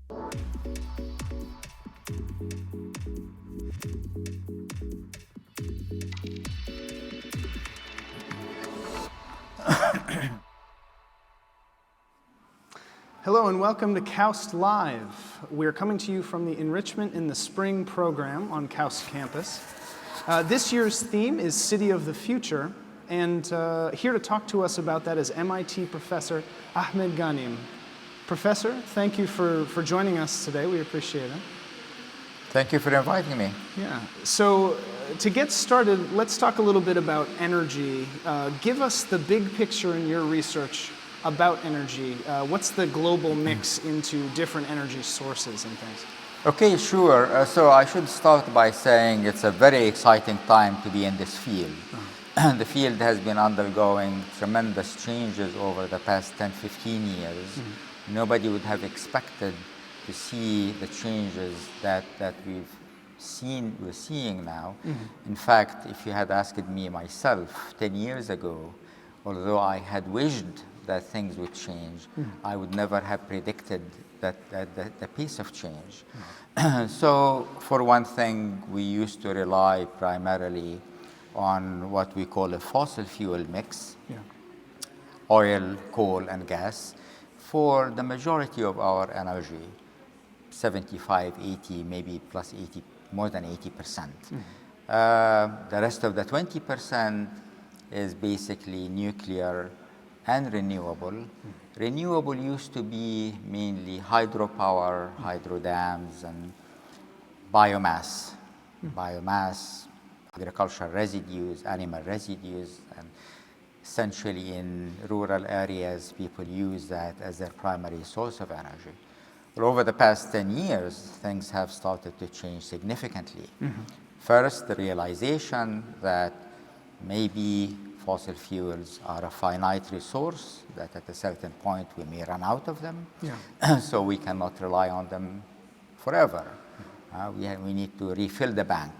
Hello and welcome to KAUST Live. We're coming to you from the Enrichment in the Spring program on KAUST campus. This year's theme is City of the Future, and here to talk to us about that is MIT professor Ahmed Ghoniem. Professor, thank you for joining us today. We appreciate it. Thank you for inviting me. Yeah. So to get started, let's talk a little bit about energy. Give us the big picture in your research about energy. What's the global mix into different energy sources and things? Okay, sure. So I should start by saying it's a very exciting time to be in this field. The field has been undergoing tremendous changes over the past 10, 15 years. Nobody would have expected to see the changes that we're seeing now. In fact, if you had asked me myself 10 years ago, although I had wished that things would change, I would never have predicted that the pace of change. So for one thing, we used to rely primarily on what we call a fossil fuel mix, oil, coal, and gas, for the majority of our energy, 75, 80, maybe plus 80, more than 80%. The rest of the 20% is basically nuclear and renewable. Renewable used to be mainly hydropower, hydro dams, and biomass. Biomass, agricultural residues, animal residues, and essentially in rural areas, people use that as their primary source of energy. But over the past 10 years, things have started to change significantly. First, the realization that maybe fossil fuels are a finite resource, that at a certain point we may run out of them, so we cannot rely on them forever. We need to refill the bank.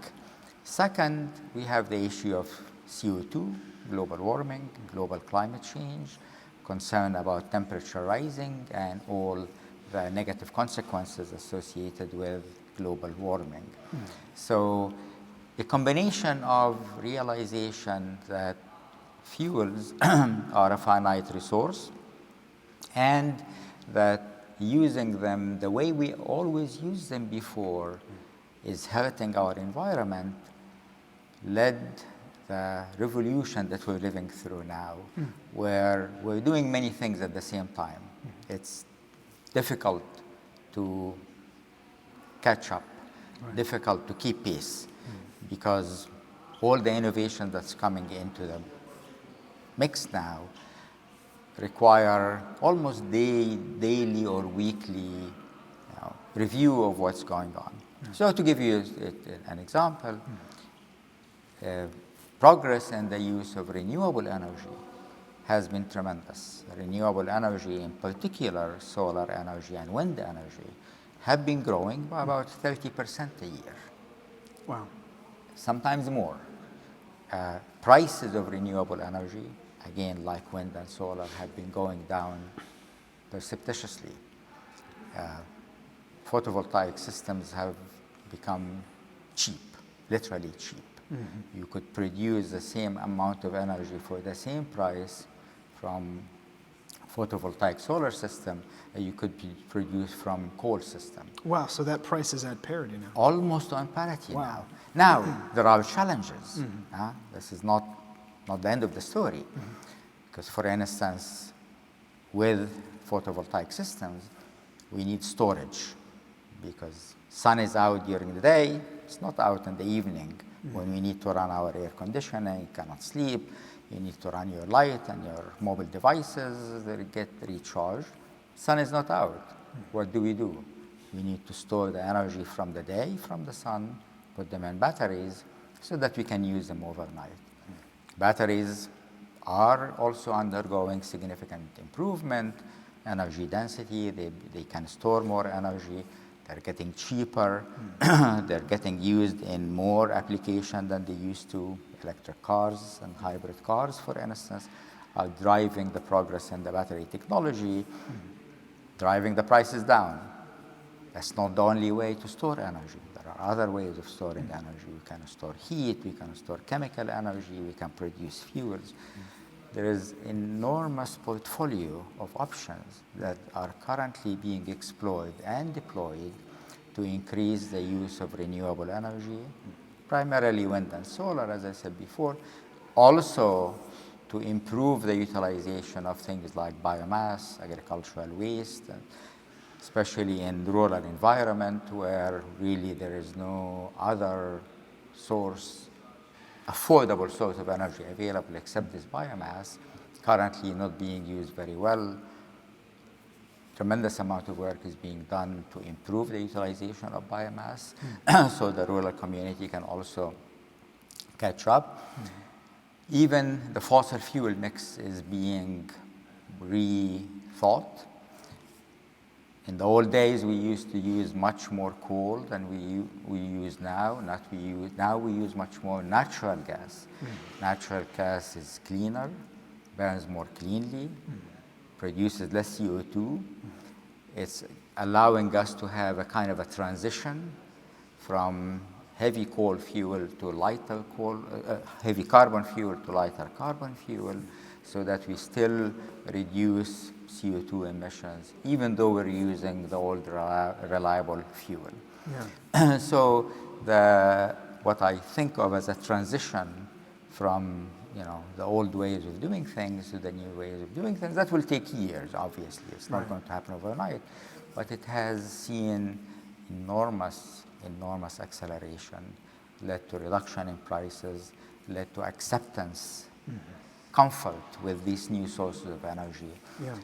Second, we have the issue of CO2, global warming, global climate change, concern about temperature rising, and all the negative consequences associated with global warming. So a combination of realization that fuels are a finite resource, and that using them the way we always used them before is hurting our environment, led the revolution that we're living through now, where we're doing many things at the same time. It's difficult to catch up, difficult to keep pace, because all the innovation that's coming into the mix now require almost daily or weekly review of what's going on. So to give you an example, progress in the use of renewable energy has been tremendous. Renewable energy, in particular solar energy and wind energy, have been growing by about 30% a year. Wow. Sometimes more. Prices of renewable energy, again, like wind and solar, have been going down precipitously. Photovoltaic systems have become cheap, literally cheap. You could produce the same amount of energy for the same price from photovoltaic solar system that you could produce from coal system. Wow, so that price is at parity now. Almost on parity now. Now, there are challenges. This is not the end of the story. Because for instance, with photovoltaic systems, we need storage, because sun is out during the day, it's not out in the evening. When we need to run our air conditioning, you cannot sleep, you need to run your light and your mobile devices, they get recharged. Sun is not out. What do? We need to store the energy from the day, from the sun, put them in batteries so that we can use them overnight. Batteries are also undergoing significant improvement, energy density, they can store more energy, they're getting cheaper, they're getting used in more application than they used to. Electric cars and hybrid cars, for instance, are driving the progress in the battery technology, driving the prices down. That's not the only way to store energy. There are other ways of storing energy. We can store heat, we can store chemical energy, we can produce fuels. There is enormous portfolio of options that are currently being explored and deployed to increase the use of renewable energy, primarily wind and solar, as I said before. Also, to improve the utilization of things like biomass, agricultural waste, and especially in rural environment where really there is no other source, affordable source of energy available except this biomass, currently not being used very well. Tremendous amount of work is being done to improve the utilization of biomass so the rural community can also catch up. Even the fossil fuel mix is being rethought. In the old days, we used to use much more coal than we use now. Now we use much more natural gas. Natural gas is cleaner, burns more cleanly, produces less CO2. It's allowing us to have a kind of a transition from heavy coal fuel to lighter heavy carbon fuel to lighter carbon fuel, so that we still reduce CO2 emissions, even though we're using the old reliable fuel. Yeah. So what I think of as a transition from the old ways of doing things to the new ways of doing things, that will take years, obviously. It's not going to happen overnight, but it has seen enormous acceleration, led to reduction in prices, led to acceptance, comfort with these new sources of energy. Yeah.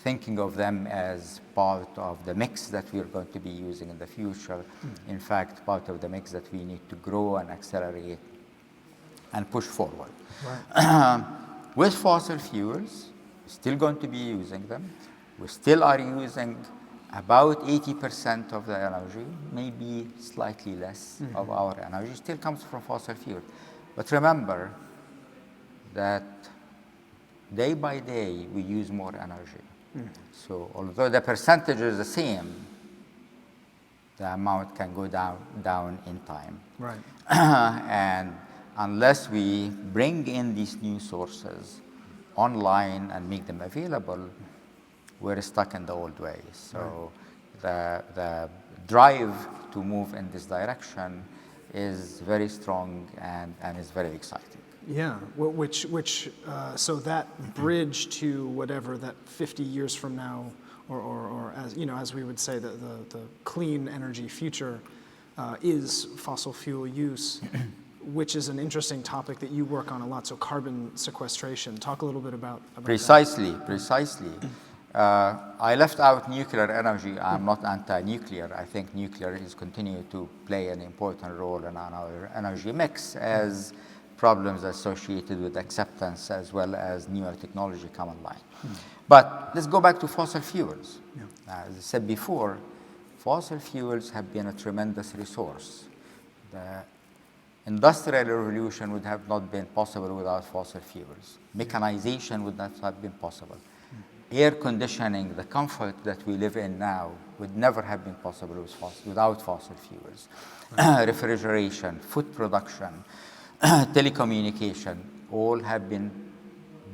Thinking of them as part of the mix that we're going to be using in the future. In fact, part of the mix that we need to grow and accelerate and push forward. Right. With fossil fuels, we're still going to be using them. We still are using about 80% of the energy, maybe slightly less of our energy still comes from fossil fuel. But remember that day by day we use more energy. So although the percentage is the same, the amount can go down in time. Right. And unless we bring in these new sources online and make them available, we're stuck in the old ways. So the drive to move in this direction is very strong and is very exciting. Yeah, so that bridge to whatever that 50 years from now, or as we would say, the clean energy future is fossil fuel use, which is an interesting topic that you work on a lot. So carbon sequestration. Talk a little bit about Precisely. that. I left out nuclear energy. I'm not anti-nuclear. I think nuclear is continuing to play an important role in our energy mix as problems associated with acceptance as well as newer technology come online. But let's go back to fossil fuels. Yeah. As I said before, fossil fuels have been a tremendous resource. The Industrial revolution would have not been possible without fossil fuels. Mechanization would not have been possible. Air conditioning, the comfort that we live in now, would never have been possible without fossil fuels. Refrigeration, food production, telecommunication, all have been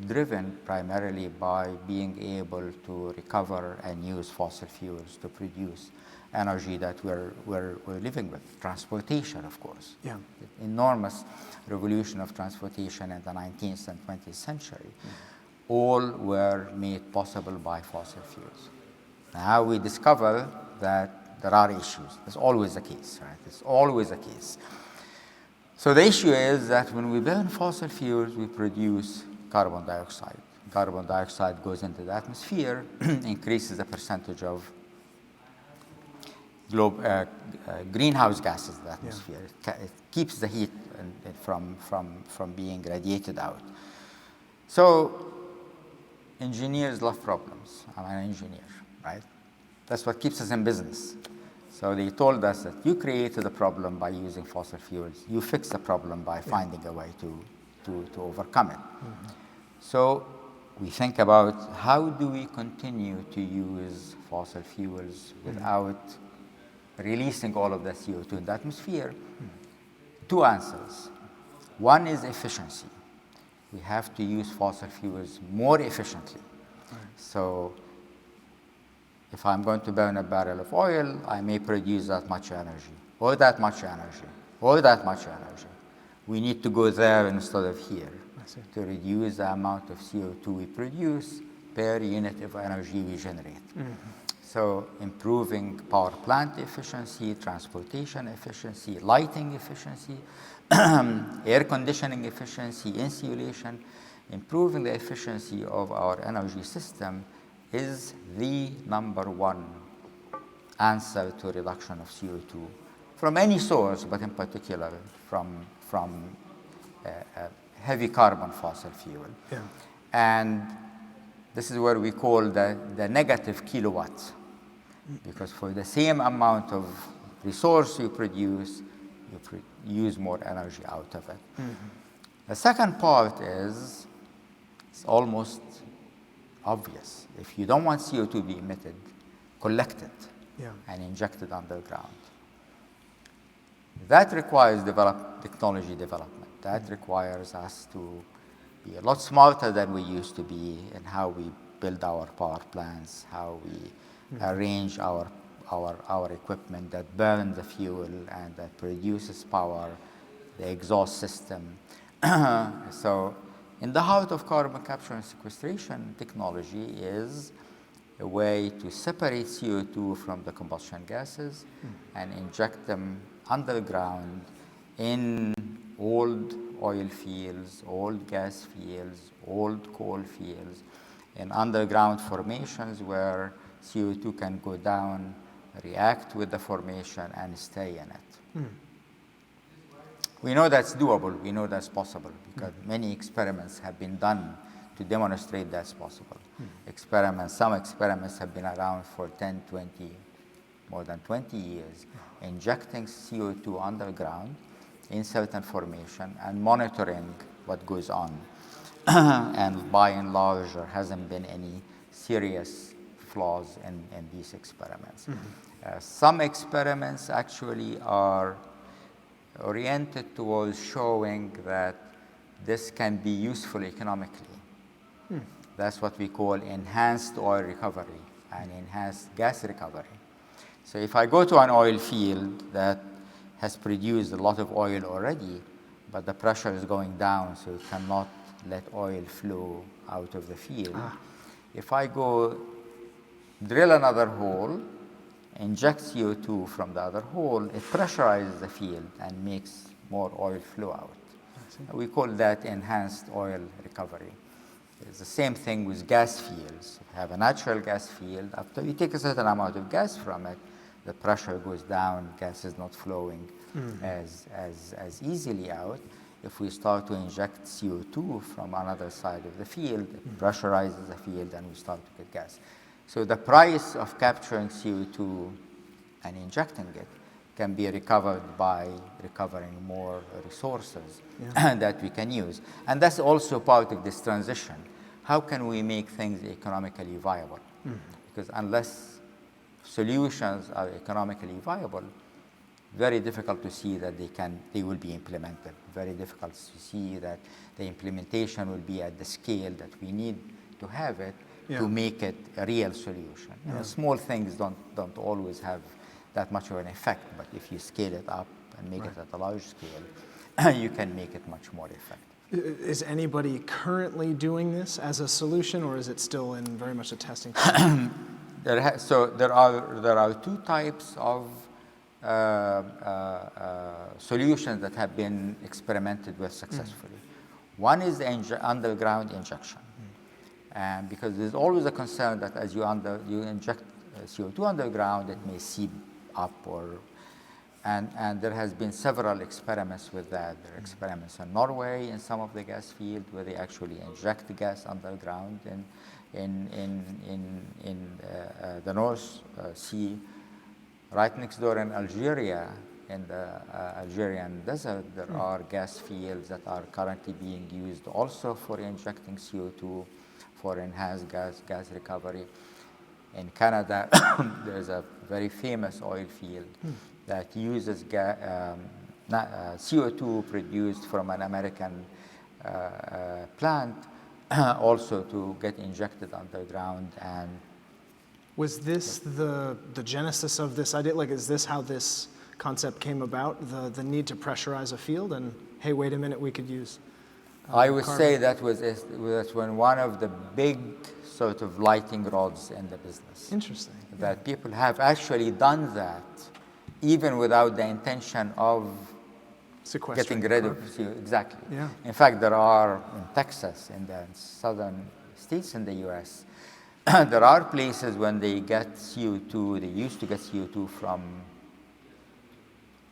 driven primarily by being able to recover and use fossil fuels to produce energy that we're living with. Transportation, of course. Yeah. The enormous revolution of transportation in the 19th and 20th century. All were made possible by fossil fuels. Now we discover that there are issues. That's always the case, right? It's always the case. So the issue is that when we burn fossil fuels, we produce carbon dioxide. Carbon dioxide goes into the atmosphere, increases the percentage of greenhouse gases in the atmosphere. Yeah. It keeps the heat from being radiated out. So engineers love problems. I'm an engineer, right? That's what keeps us in business. So they told us that you created a problem by using fossil fuels. You fix the problem by finding a way to overcome it. So we think about how do we continue to use fossil fuels without releasing all of the CO2 in the atmosphere. Two answers. One is efficiency. We have to use fossil fuels more efficiently. So if I'm going to burn a barrel of oil, I may produce that much energy, or that much energy, or that much energy. We need to go there instead of here to reduce the amount of CO2 we produce per unit of energy we generate. So improving power plant efficiency, transportation efficiency, lighting efficiency, air conditioning efficiency, insulation, improving the efficiency of our energy system is the #1 answer to reduction of CO2 from any source, but in particular from heavy carbon fossil fuel. Yeah. And this is where we call the negative kilowatts, because for the same amount of resource you produce, you use more energy out of it. The second part is, it's almost obvious. If you don't want CO2 to be emitted, collect it and inject it underground. That requires technology development. That requires us to be a lot smarter than we used to be in how we build our power plants, how we arrange our equipment that burns the fuel and that produces power, the exhaust system. So in the heart of carbon capture and sequestration, technology is a way to separate CO2 from the combustion gases and inject them underground in old oil fields, old gas fields, old coal fields, in underground formations where CO2 can go down, react with the formation, and stay in it. We know that's doable. We know that's possible because many experiments have been done to demonstrate that's possible. Some experiments have been around for 10, 20, more than 20 years, injecting CO2 underground in certain formation and monitoring what goes on. And by and large, there hasn't been any serious flaws in these experiments. Some experiments actually are oriented towards showing that this can be useful economically. That's what we call enhanced oil recovery and enhanced gas recovery. So if I go to an oil field that has produced a lot of oil already, but the pressure is going down, so it cannot let oil flow out of the field. If I go drill another hole, inject CO2 from the other hole, it pressurizes the field and makes more oil flow out. We call that enhanced oil recovery. It's the same thing with gas fields. If you have a natural gas field, after you take a certain amount of gas from it, the pressure goes down, gas is not flowing as easily out. If we start to inject CO2 from another side of the field, it pressurizes the field and we start to get gas. So the price of capturing CO2 and injecting it can be recovered by recovering more resources that we can use. And that's also part of this transition. How can we make things economically viable? Because unless solutions are economically viable, very difficult to see that they will be implemented. Very difficult to see that the implementation will be at the scale that we need to have it to make it a real solution. You know, small things don't always have that much of an effect, but if you scale it up and make it at a large scale, you can make it much more effective. Is anybody currently doing this as a solution, or is it still in very much a testing phase? So there are two types of solutions that have been experimented with successfully. One is the underground injection. And because there's always a concern that as you inject CO2 underground, it may seep up, and there has been several experiments with that. There are experiments in Norway in some of the gas fields where they actually inject the gas underground in the North Sea. Right next door in Algeria, in the Algerian desert, there are gas fields that are currently being used also for injecting CO2 for enhanced gas recovery. In Canada, there's a very famous oil field that uses CO2 produced from an American plant also to get injected underground. And was this the genesis of this idea? Like, is this how this concept came about, the need to pressurize a field and, hey, wait a minute, we could use I would carbon? say that was when one of the big sort of lighting rods in the business. Interesting. That people have actually done that even without the intention of getting rid of CO2. Exactly. Yeah. In fact, there are in Texas, in the southern states in the US, there are places when they get CO2, they used to get CO2 from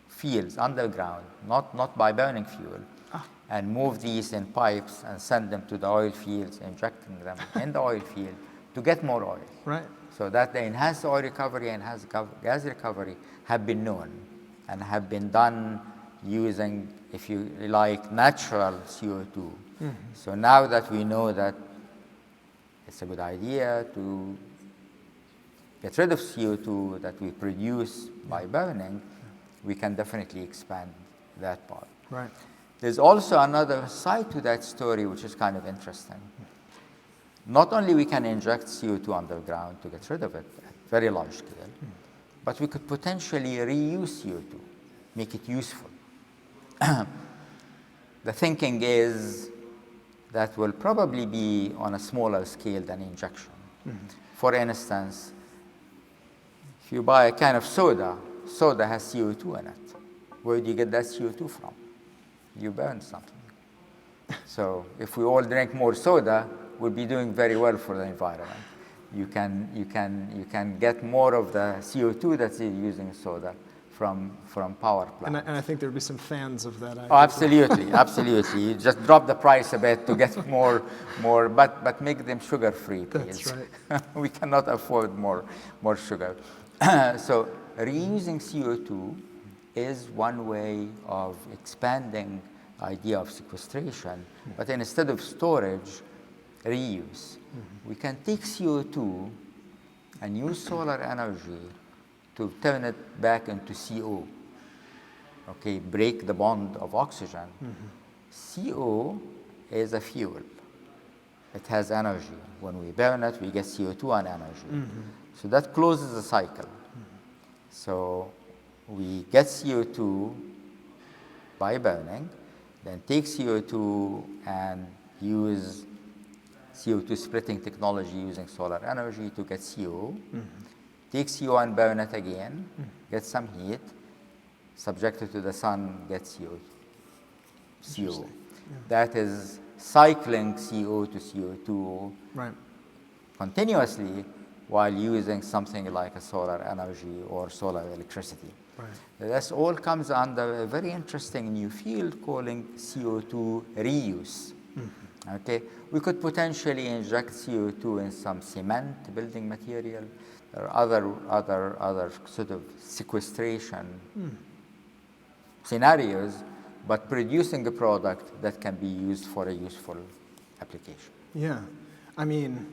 fields underground, not by burning fuel, and move these in pipes and send them to the oil fields, injecting them in the oil field to get more oil. Right. So that the enhanced oil recovery and enhanced gas recovery have been known and have been done using, if you like, natural CO2. So now that we know that it's a good idea to get rid of CO2 that we produce by burning, we can definitely expand that part. Right. There's also another side to that story which is kind of interesting. Not only we can inject CO2 underground to get rid of it at very large scale, but we could potentially reuse CO2, make it useful. The thinking is that will probably be on a smaller scale than injection. For instance, if you buy a can of soda, soda has CO2 in it. Where do you get that CO2 from? You burn something. So if we all drink more soda, we'll be doing very well for the environment. You can get more of the CO2 that's using soda from power plants. And I think there'd be some fans of that idea. Oh, absolutely, absolutely. You just drop the price a bit to get more, but make them sugar-free, please. That's right. We cannot afford more sugar. So reusing CO2 is one way of expanding the idea of sequestration, but instead of storage, reuse. We can take CO2 and use solar energy to turn it back into CO. Okay, break the bond of oxygen. CO is a fuel. It has energy. When we burn it, we get CO2 and energy. So that closes the cycle. So we get CO2 by burning, then take CO2 and use CO2 splitting technology using solar energy to get CO. Take CO and burn it again, get some heat, subject it to the sun, get CO. Yeah. That is cycling CO to CO2 continuously while using something like a solar energy or solar electricity. This all comes under a very interesting new field calling CO2 reuse. Okay, we could potentially inject CO2 in some cement building material. There are other sort of sequestration scenarios, but producing a product that can be used for a useful application. Yeah. I mean,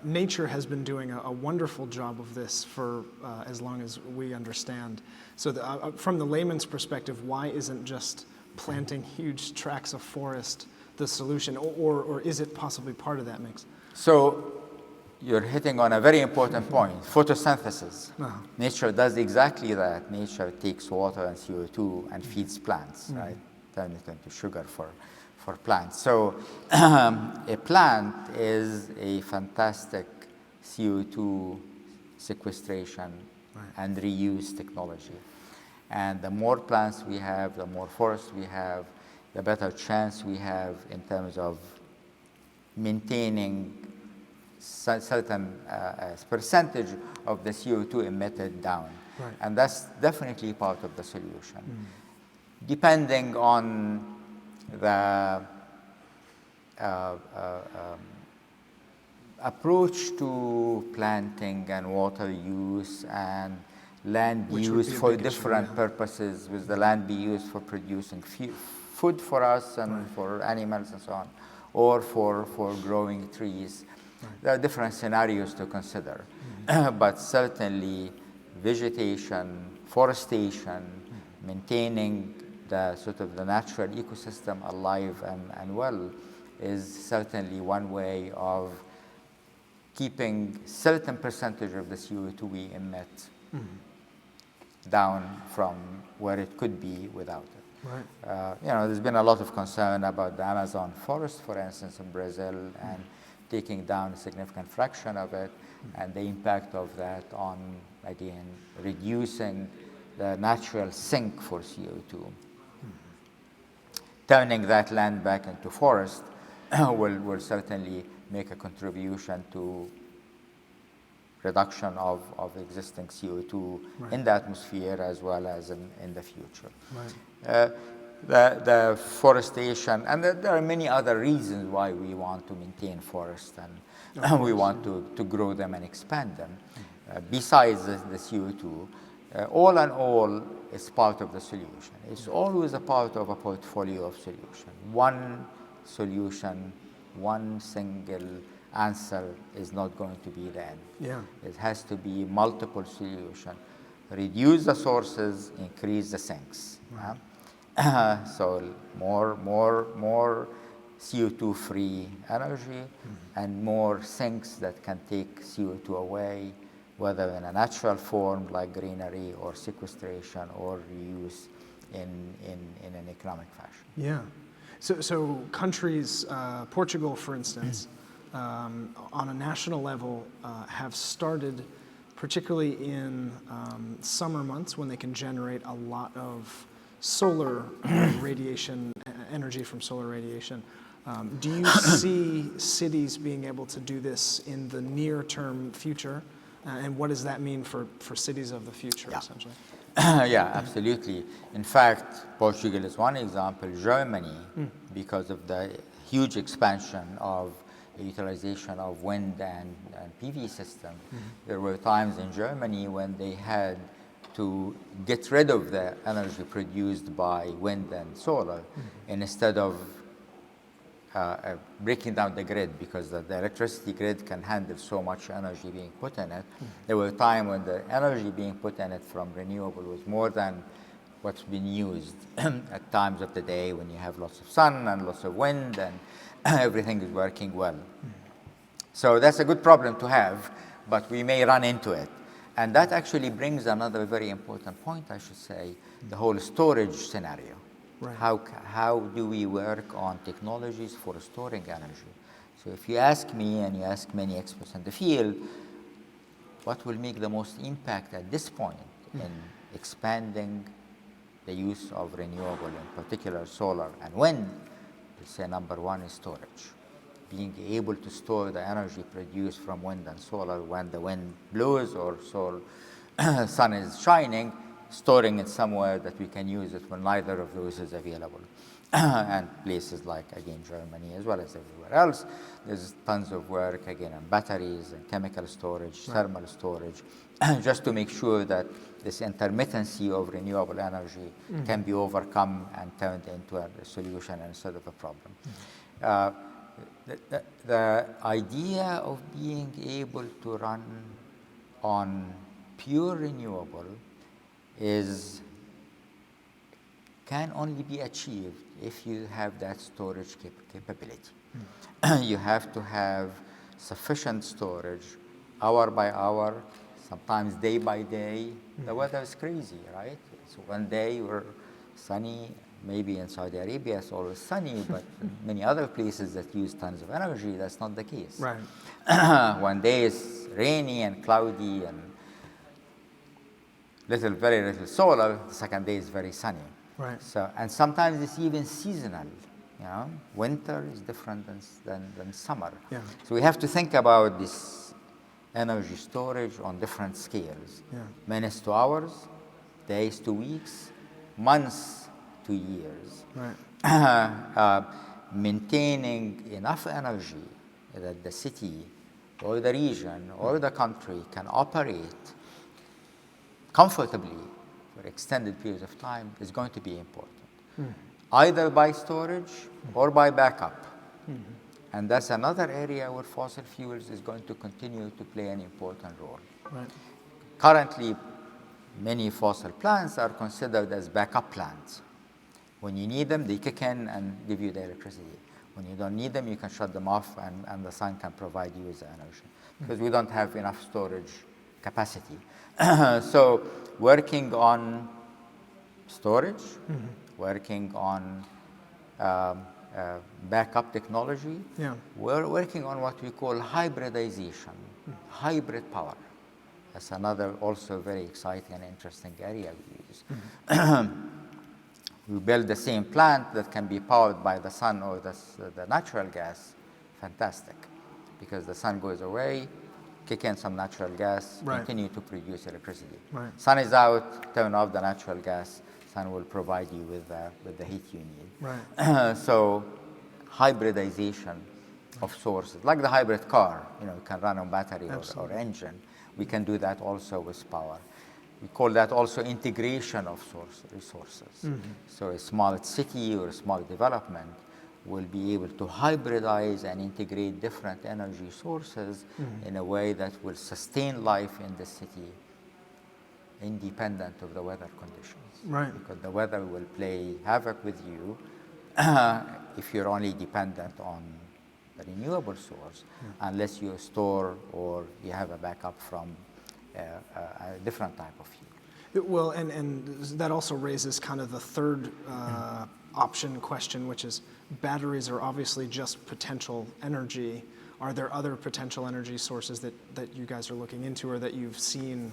nature has been doing a wonderful job of this for as long as we understand. So from the layman's perspective, why isn't just planting huge tracts of forest the solution, or is it possibly part of that mix? So you're hitting on a very important point, photosynthesis. Nature does exactly that. Nature takes water and CO2 and feeds plants, right? Turn it into sugar for plants. So a plant is a fantastic CO2 sequestration and reuse technology. And the more plants we have, the more forests we have, the better chance we have in terms of maintaining certain percentage of the CO2 emitted down. And that's definitely part of the solution. Depending on the approach to planting and water use and land use for different purposes, with the land be used for producing food for us and for animals and so on, or for growing trees. There are different scenarios to consider, but certainly vegetation, forestation, maintaining the sort of the natural ecosystem alive and well is certainly one way of keeping certain percentage of the CO2 we emit down from where it could be without it. Right. There's been a lot of concern about the Amazon forest, for instance, in Brazil, and taking down a significant fraction of it, and the impact of that on, again, reducing the natural sink for CO2. Turning that land back into forest will certainly make a contribution to reduction of existing CO2 in the atmosphere as well as in the future. Right. The forestation, and there are many other reasons why we want to maintain forests and we want to grow them and expand them. Besides the CO2, all in all, it's part of the solution. It's always a part of a portfolio of solutions. One solution, one single answer is not going to be the end. Yeah. It has to be multiple solutions. Reduce the sources, increase the sinks. Right. So more CO2-free energy and more sinks that can take CO2 away, whether in a natural form like greenery or sequestration or reuse in an economic fashion. Yeah. So countries, Portugal, for instance, on a national level, have started, particularly in summer months when they can generate a lot of solar radiation, energy from solar radiation. Do you see cities being able to do this in the near-term future? And what does that mean for cities of the future, essentially? Yeah, absolutely. In fact, Portugal is one example. Germany, because of the huge expansion of the utilization of wind and PV system, there were times in Germany when they had to get rid of the energy produced by wind and solar instead of breaking down the grid, because the electricity grid can handle so much energy being put in it. There were times when the energy being put in it from renewable was more than what's been used at times of the day when you have lots of sun and lots of wind and everything is working well. So that's a good problem to have, but we may run into it. And that actually brings another very important point, I should say, the whole storage scenario. Right. How do we work on technologies for storing energy? So if you ask me and you ask many experts in the field, what will make the most impact at this point in expanding the use of renewable, in particular solar and wind, we say number one is storage. Being able to store the energy produced from wind and solar when the wind blows or sun is shining, storing it somewhere that we can use it when neither of those is available. And places like, again, Germany, as well as everywhere else, there's tons of work, again, on batteries and chemical storage, thermal storage, just to make sure that this intermittency of renewable energy can be overcome and turned into a solution instead of a problem. The idea of being able to run on pure renewable can only be achieved if you have that storage capability. You have to have sufficient storage, hour by hour, sometimes day by day. The weather is crazy, right? So one day we're sunny, maybe in Saudi Arabia it's always sunny, but in many other places that use tons of energy, that's not the case. Right. One day is rainy and cloudy and very little solar, the second day is very sunny. Right. So, and sometimes it's even seasonal. Winter is different than summer. Yeah. So we have to think about this energy storage on different scales. Yeah. Minutes to hours, days to weeks, months to years. Right. Maintaining enough energy that the city or the region or the country can operate comfortably for extended periods of time is going to be important. Either by storage or by backup. And that's another area where fossil fuels is going to continue to play an important role. Right. Currently, many fossil plants are considered as backup plants. When you need them, they kick in and give you the electricity. When you don't need them, you can shut them off and the sun can provide you with the energy. Because we don't have enough storage capacity. So working on storage, working on backup technology, we're working on what we call hybridization, hybrid power. That's another also very exciting and interesting area we use. We build the same plant that can be powered by the sun or the natural gas. Fantastic. Because the sun goes away, kick in some natural gas, continue to produce electricity. Sun is out, turn off the natural gas, sun will provide you with the heat you need. So hybridization of sources, like the hybrid car, you can run on battery or engine. We can do that also with power. We call that also integration of resources. So a smart city or a smart development will be able to hybridize and integrate different energy sources in a way that will sustain life in the city independent of the weather conditions. Because the weather will play havoc with you if you're only dependent on the renewable source, unless you store or you have a backup from a different type of fuel. Well, and that also raises kind of the third option question, which is batteries are obviously just potential energy. Are there other potential energy sources that you guys are looking into or that you've seen,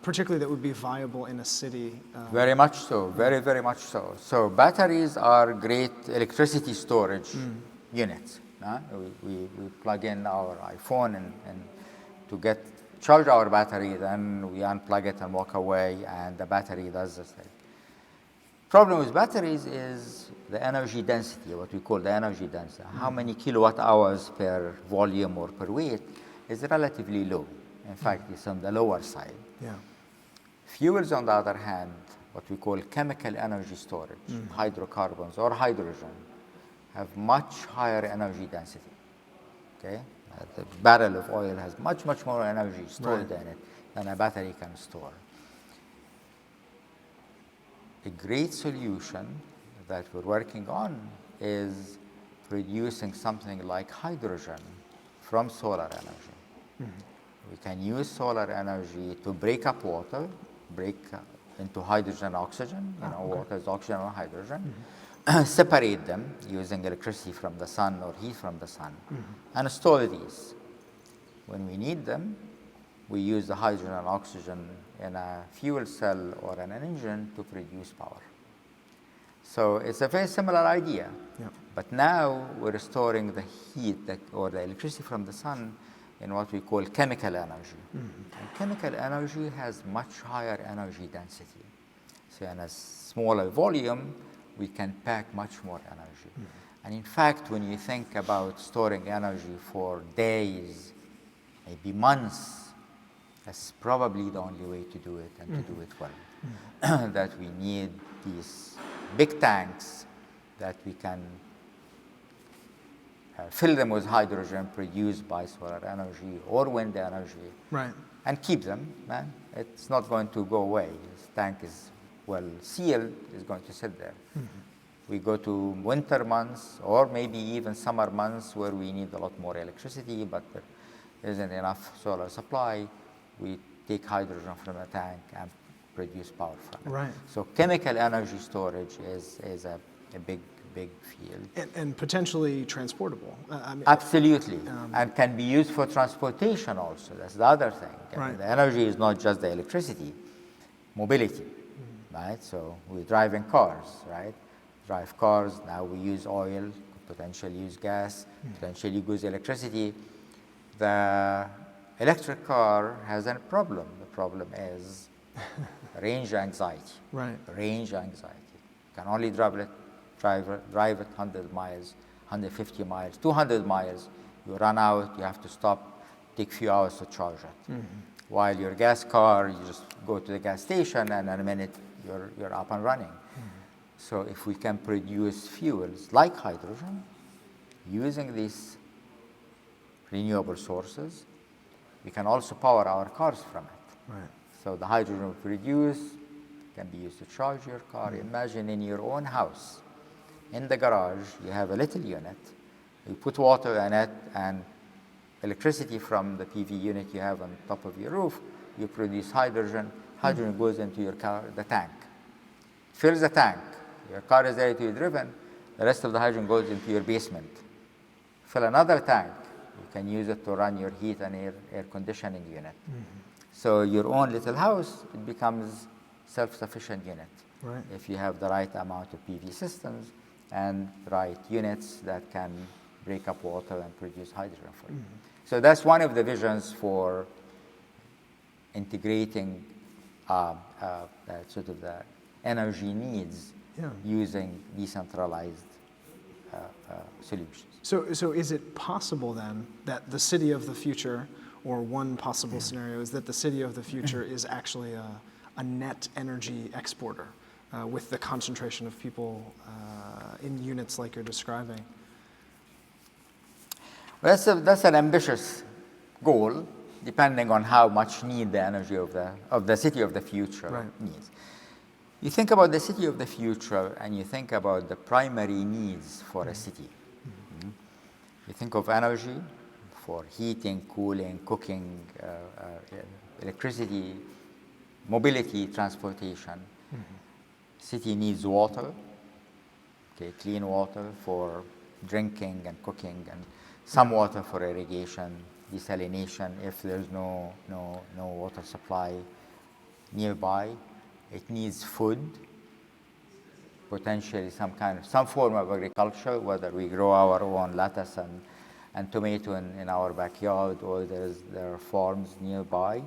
particularly that would be viable in a city? Very much so, very, very much so. So batteries are great electricity storage units. We plug in our iPhone and to charge our battery, then we unplug it and walk away, and the battery does the thing. Problem with batteries is the energy density, what we call the energy density. How many kilowatt hours per volume or per weight is relatively low. In fact, it's on the lower side. Fuels, on the other hand, what we call chemical energy storage, hydrocarbons or hydrogen, have much higher energy density. Okay? The barrel of oil has much, much more energy stored in it than a battery can store. A great solution that we're working on is producing something like hydrogen from solar energy. We can use solar energy to break up water, break into hydrogen and oxygen. Water is oxygen and hydrogen. Separate them using electricity from the sun or heat from the sun, and store these. When we need them, we use the hydrogen and oxygen in a fuel cell or in an engine to produce power. So it's a very similar idea. But now we're storing the heat or the electricity from the sun in what we call chemical energy. And chemical energy has much higher energy density. So in a smaller volume, we can pack much more energy. And in fact, when you think about storing energy for days, maybe months, that's probably the only way to do it and to do it well. That we need these big tanks that we can fill them with hydrogen produced by solar energy or wind energy, and keep them. It's not going to go away. This tank is well sealed, is going to sit there. We go to winter months or maybe even summer months where we need a lot more electricity, but there isn't enough solar supply. We take hydrogen from the tank and produce power from it. So chemical energy storage is a big field. And potentially transportable. Absolutely, and can be used for transportation also. That's the other thing. The energy is not just the electricity, mobility, right? So we drive in cars, right? Drive cars, now we use oil, potentially use gas, potentially use electricity. The electric car has a problem. The problem is range anxiety. Range anxiety. You can only drive it 100 miles, 150 miles, 200 miles. You run out, you have to stop, take a few hours to charge it. While your gas car, you just go to the gas station and in a minute you're up and running. So if we can produce fuels like hydrogen using these renewable sources. We can also power our cars from it. Right. So the hydrogen we produce can be used to charge your car. Imagine in your own house, in the garage, you have a little unit. You put water in it and electricity from the PV unit you have on top of your roof. You produce hydrogen. Hydrogen goes into your car, the tank. Fills the tank. Your car is ready to be driven. The rest of the hydrogen goes into your basement. Fill another tank. You can use it to run your heat and air conditioning unit. So your own little house, it becomes self-sufficient unit. Right. If you have the right amount of PV systems and right units that can break up water and produce hydrogen for you. So that's one of the visions for integrating sort of the energy needs using decentralized solutions. So is it possible then that the city of the future, or one possible scenario is that the city of the future is actually a net energy exporter with the concentration of people in units like you're describing? Well, that's an ambitious goal, depending on how much need the energy of the city of the future needs. You think about the city of the future and you think about the primary needs for a city. You think of energy for heating, cooling, cooking, electricity, mobility, transportation. City needs water, clean water for drinking and cooking, and some water for irrigation, desalination if there's no water supply nearby. It needs food, potentially some form of agriculture, whether we grow our own lettuce and tomato in our backyard or there are farms nearby. It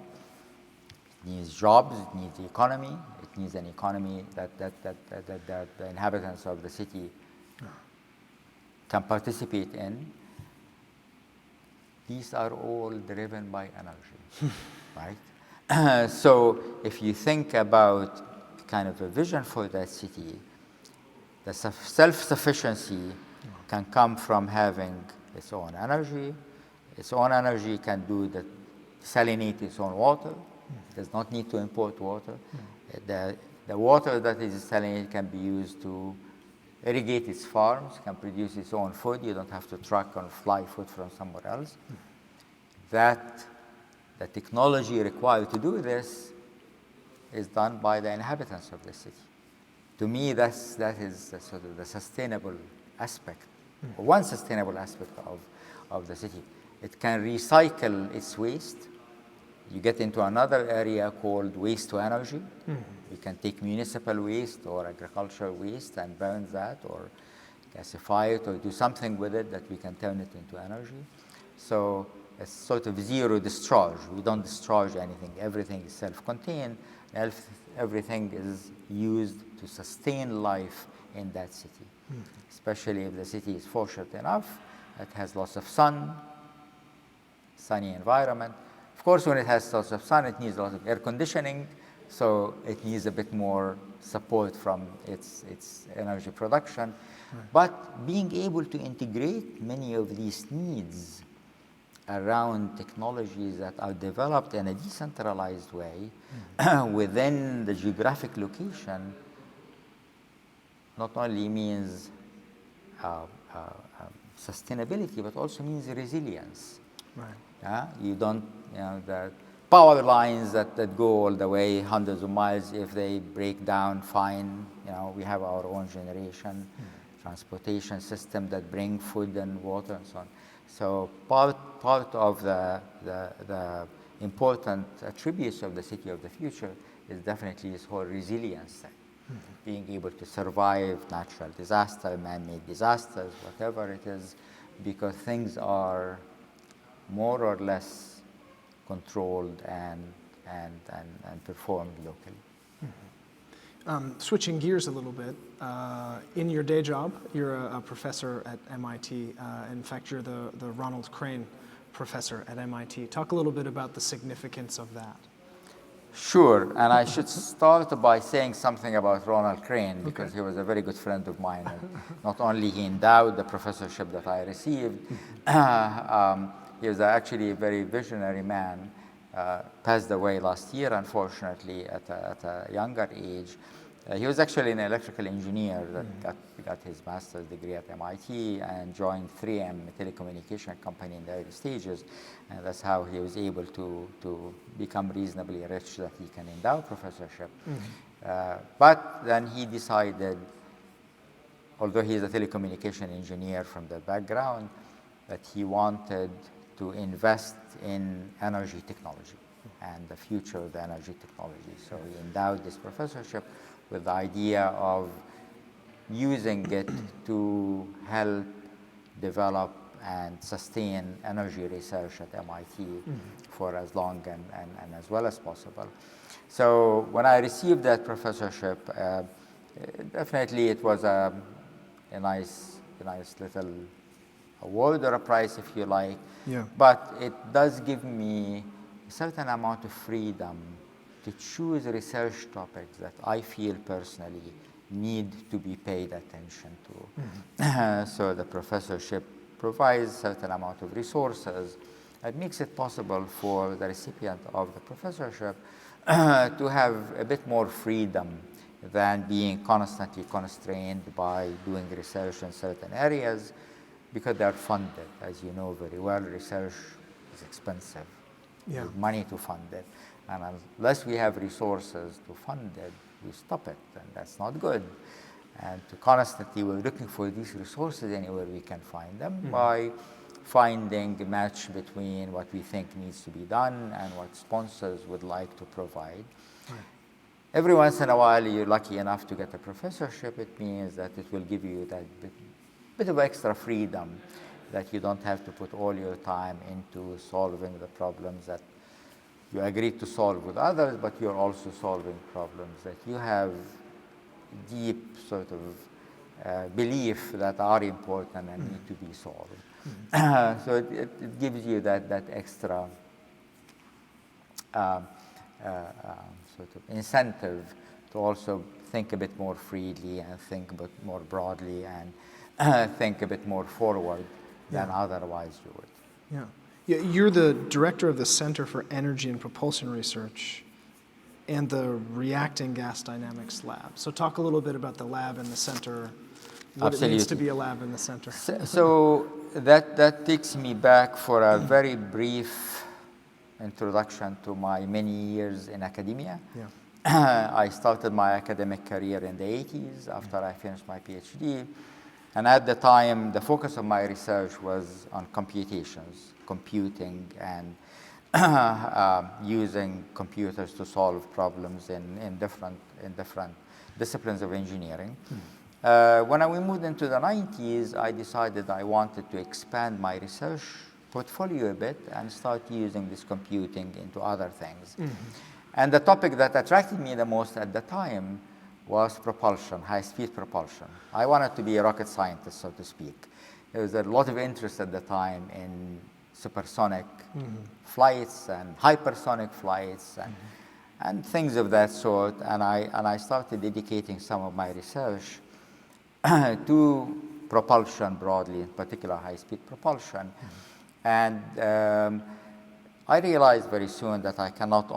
needs jobs, it needs economy, it needs an economy that the inhabitants of the city can participate in. These are all driven by energy, right? So if you think about kind of a vision for that city, the self-sufficiency can come from having its own energy. Its own energy can desalinate its own water. It does not need to import water. The water that is desalinated can be used to irrigate its farms, can produce its own food. You don't have to truck or fly food from somewhere else. The technology required to do this is done by the inhabitants of the city. To me, that is sort of the sustainable aspect, one sustainable aspect of the city. It can recycle its waste. You get into another area called waste to energy. You can take municipal waste or agricultural waste and burn that or gasify it or do something with it that we can turn it into energy. So it's sort of zero discharge. We don't discharge anything. Everything is self-contained. Everything is used to sustain life in that city, especially if the city is fortunate enough. It has lots of sun, sunny environment. Of course, when it has lots of sun, it needs a lot of air conditioning, so it needs a bit more support from its energy production. But being able to integrate many of these needs around technologies that are developed in a decentralized way within the geographic location not only means sustainability, but also means resilience. Right. You don't, the power lines that go all the way hundreds of miles, if they break down, fine. We have our own generation, transportation system that bring food and water and so on. So part of the important attributes of the city of the future is definitely this whole resilience thing. Being able to survive natural disaster, man-made disasters, whatever it is, because things are more or less controlled and performed locally. Switching gears a little bit, in your day job, you're a professor at MIT. In fact, you're the Ronald Crane Professor at MIT. Talk a little bit about the significance of that. Sure, and I should start by saying something about Ronald Crane, because he was a very good friend of mine. And not only he endowed the professorship that I received, He was actually a very visionary man, passed away last year, unfortunately, at a younger age. He was actually an electrical engineer that got his master's degree at MIT and joined 3M, a telecommunication company, in the early stages. And that's how he was able to become reasonably rich that he can endow professorship. But then he decided, although he's a telecommunication engineer from the background, that he wanted to invest in energy technology and the future of the energy technology. So he endowed this professorship with the idea of using it to help develop and sustain energy research at MIT for as long and as well as possible. So when I received that professorship, definitely it was a nice little award or a prize, if you like. Yeah. But it does give me a certain amount of freedom to choose research topics that I feel personally need to be paid attention to. So the professorship provides a certain amount of resources. It makes it possible for the recipient of the professorship to have a bit more freedom than being constantly constrained by doing research in certain areas, because they're funded. As you know very well, research is expensive. Yeah. We need money to fund it. And unless we have resources to fund it, we stop it, and that's not good. And to constantly, we're looking for these resources anywhere we can find them by finding a match between what we think needs to be done and what sponsors would like to provide. Right. Every once in a while, you're lucky enough to get a professorship. It means that it will give you that bit of extra freedom, that you don't have to put all your time into solving the problems that you agreed to solve with others, but you're also solving problems that you have deep sort of belief that are important and need to be solved. So it gives you that extra sort of incentive to also think a bit more freely and think a bit more broadly and think a bit more forward than otherwise you would. Yeah. Yeah, you're the director of the Center for Energy and Propulsion Research and the Reacting Gas Dynamics Lab. So talk a little bit about the lab and the center, what Absolutely. it means to be a lab in the center. So that takes me back for a very brief introduction to my many years in academia. Yeah. I started my academic career in the 80s after I finished my PhD. And at the time, the focus of my research was on computations, computing, and using computers to solve problems in different disciplines of engineering. When we moved into the 90s, I decided I wanted to expand my research portfolio a bit and start using this computing into other things. And the topic that attracted me the most at the time was propulsion, high-speed propulsion. I wanted to be a rocket scientist, so to speak. There was a lot of interest at the time in supersonic flights and hypersonic flights and things of that sort. And I started dedicating some of my research to propulsion broadly, in particular high-speed propulsion. And I realized very soon that I cannot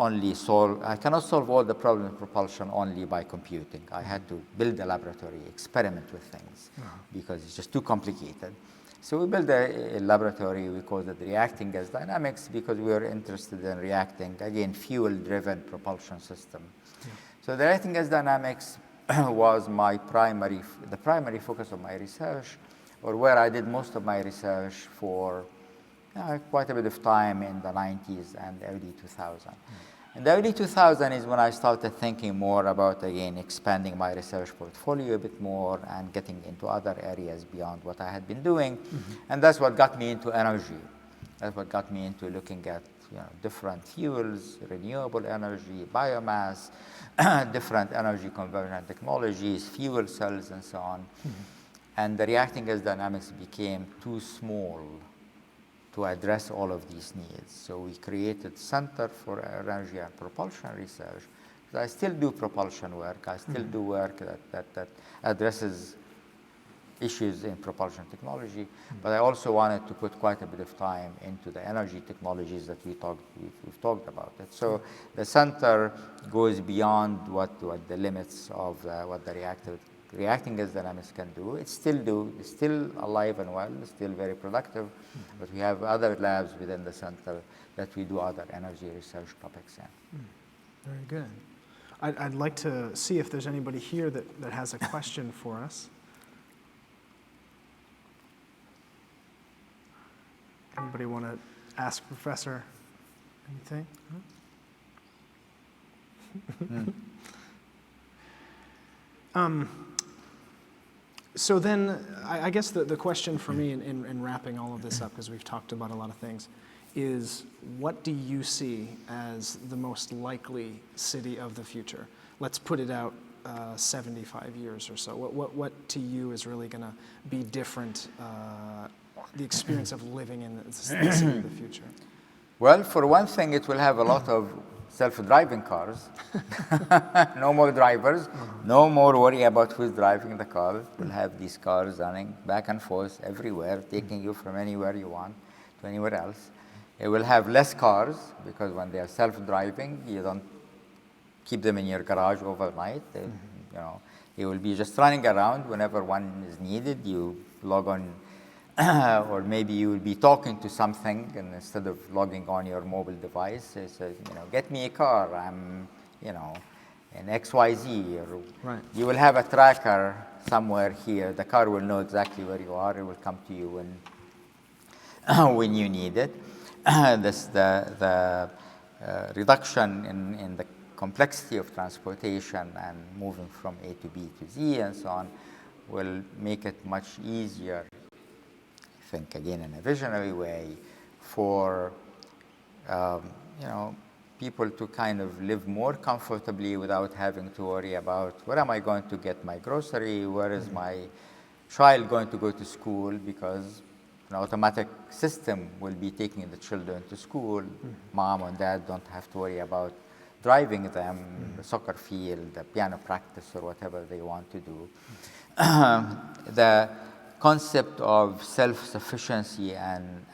solve all the problems of propulsion only by computing. I had to build a laboratory, experiment with things, because it's just too complicated. So we built a laboratory. We called it Reacting Gas Dynamics, because we were interested in reacting, again, fuel-driven propulsion system. So the Reacting Gas Dynamics was the primary focus of my research, or where I did most of my research for quite a bit of time in the 90s and early 2000s. In the early 2000s is when I started thinking more about, again, expanding my research portfolio a bit more and getting into other areas beyond what I had been doing. And that's what got me into energy. That's what got me into looking at different fuels, renewable energy, biomass, different energy conversion technologies, fuel cells, and so on. And the reacting gas dynamics became too small to address all of these needs. So we created Center for Energy and Propulsion Research. I still do propulsion work. I still do work that addresses issues in propulsion technology, but I also wanted to put quite a bit of time into the energy technologies that we've talked about it. So the center goes beyond what the limits of what the reacting gas dynamics can do. It's still alive and well, it's still very productive, but we have other labs within the center that we do other energy research topics in. Very good. I'd like to see if there's anybody here that has a question for us. Anybody want to ask Professor anything? So then, I guess the question for me in wrapping all of this up, because we've talked about a lot of things, is what do you see as the most likely city of the future? Let's put it out 75 years or so. What to you is really going to be different, the experience of living in the city of the future? Well, for one thing, it will have a lot of self-driving cars. No more drivers, no more worry about who's driving the car. We'll have these cars running back and forth everywhere, taking you from anywhere you want to anywhere else. It will have less cars, because when they are self-driving, you don't keep them in your garage overnight. They will be just running around. Whenever one is needed, you log on, or maybe you will be talking to something, and instead of logging on your mobile device, it says, get me a car. I'm, in XYZ. Or right. You will have a tracker somewhere here. The car will know exactly where you are. It will come to you when you need it. The reduction in the complexity of transportation and moving from A to B to Z and so on will make it much easier, I think, again, in a visionary way, for people to kind of live more comfortably without having to worry about where am I going to get my grocery, where is my child going to go to school, because an automatic system will be taking the children to school. Mom and dad don't have to worry about driving them, the soccer field, the piano practice, or whatever they want to do. The concept of self-sufficiency and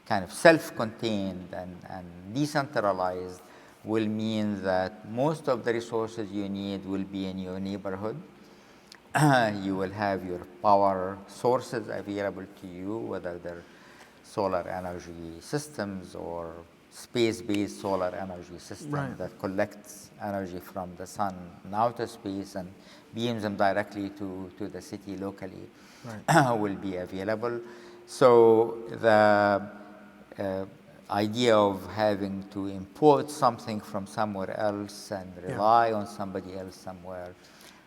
kind of self-contained and decentralized will mean that most of the resources you need will be in your neighborhood. You will have your power sources available to you, whether they're solar energy systems or space-based solar energy system that collects energy from the sun in outer space and beams them directly to the city locally, will be available. So the idea of having to import something from somewhere else and rely on somebody else somewhere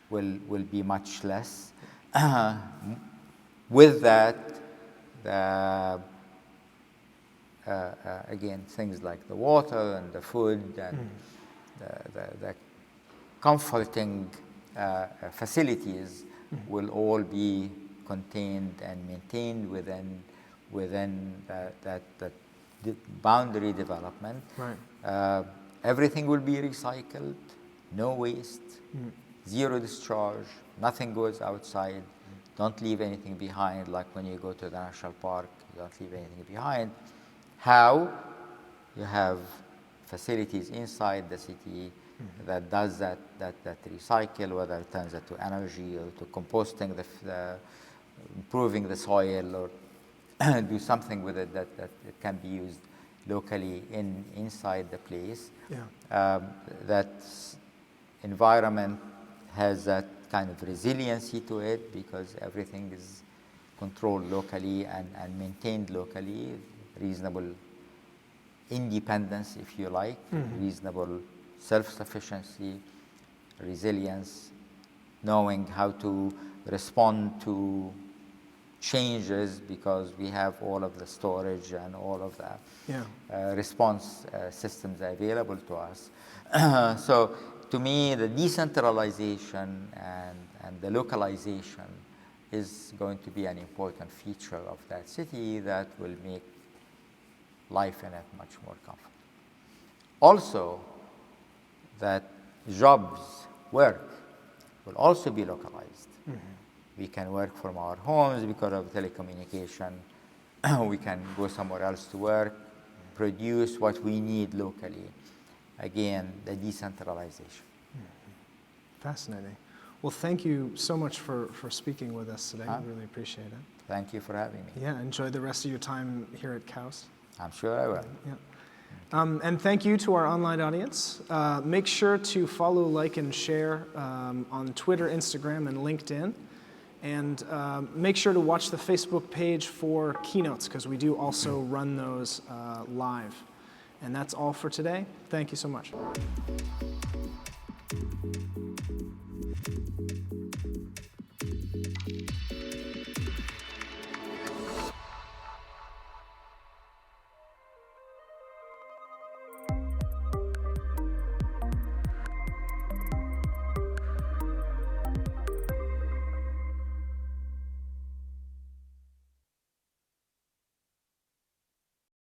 will be much less. With that, again, things like the water and the food and the comforting facilities will all be contained and maintained within that boundary development. Everything will be recycled, no waste. Zero discharge, nothing goes outside, don't leave anything behind, like when you go to the national park, you don't leave anything behind. How? You have facilities inside the city that does that recycle, whether it turns it to energy or to composting, improving the soil, or do something with it that it can be used locally inside the place. That environment has that kind of resiliency to it, because everything is controlled locally and maintained locally. Reasonable independence, if you like, reasonable self-sufficiency, resilience, knowing how to respond to changes, because we have all of the storage and all of the response systems available to us. So to me, the decentralization and the localization is going to be an important feature of that city that will make life in it much more comfortable. Also, that jobs, work, will also be localized. We can work from our homes because of telecommunication. We can go somewhere else to work, produce what we need locally. Again, the decentralization. Fascinating. Well, thank you so much for speaking with us today. I really appreciate it. Thank you for having me. Yeah, enjoy the rest of your time here at KAUST. I'm sure I will. Yeah. And thank you to our online audience. Make sure to follow, like, and share on Twitter, Instagram, and LinkedIn. And make sure to watch the Facebook page for keynotes, because we do also run those live. And that's all for today. Thank you so much.